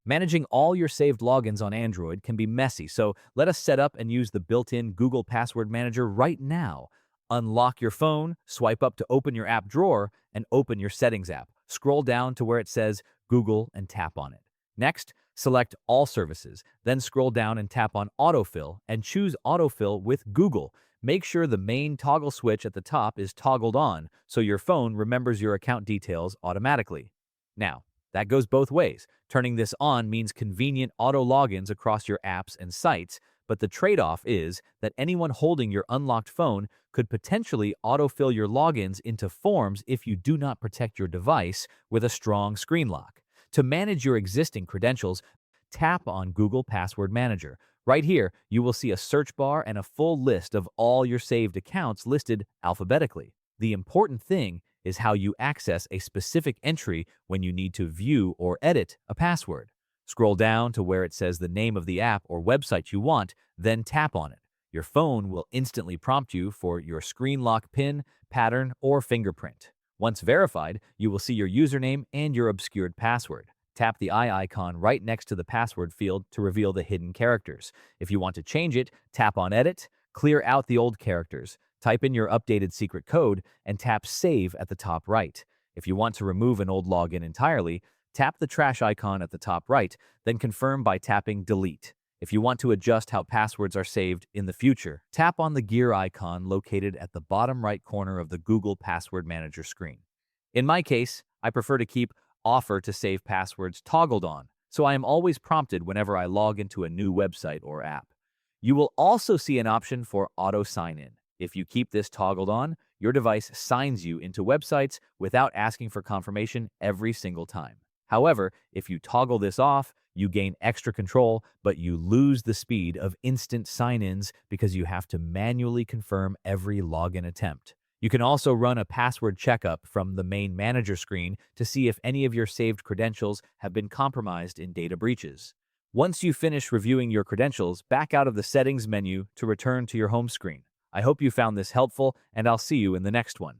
Managing all your saved logins on Android can be messy, so let us set up and use the built-in Google Password Manager right now. Unlock your phone, swipe up to open your app drawer, and open your Settings app. Scroll down to where it says Google and tap on it. Next, select All Services, then scroll down and tap on Autofill and choose Autofill with Google. Make sure the main toggle switch at the top is toggled on so your phone remembers your account details automatically. Now, that goes both ways. Turning this on means convenient auto logins across your apps and sites, but the trade-off is that anyone holding your unlocked phone could potentially autofill your logins into forms if you do not protect your device with a strong screen lock. To manage your existing credentials, tap on Google Password Manager. Right here, you will see a search bar and a full list of all your saved accounts listed alphabetically. The important thing is how you access a specific entry when you need to view or edit a password. Scroll down to where it says the name of the app or website you want, then tap on it. Your phone will instantly prompt you for your screen lock PIN, pattern, or fingerprint. Once verified, you will see your username and your obscured password. Tap the eye icon right next to the password field to reveal the hidden characters. If you want to change it, tap on Edit, clear out the old characters, type in your updated secret code, and tap Save at the top right. If you want to remove an old login entirely, tap the trash icon at the top right, then confirm by tapping Delete. If you want to adjust how passwords are saved in the future, tap on the gear icon located at the bottom right corner of the Google Password Manager screen. In my case, I prefer to keep Offer to Save Passwords toggled on, so I am always prompted whenever I log into a new website or app. You will also see an option for Auto Sign In. If you keep this toggled on, your device signs you into websites without asking for confirmation every single time. However, if you toggle this off, you gain extra control, but you lose the speed of instant sign-ins because you have to manually confirm every login attempt. You can also run a password checkup from the main manager screen to see if any of your saved credentials have been compromised in data breaches. Once you finish reviewing your credentials, back out of the settings menu to return to your home screen. I hope you found this helpful, and I'll see you in the next one.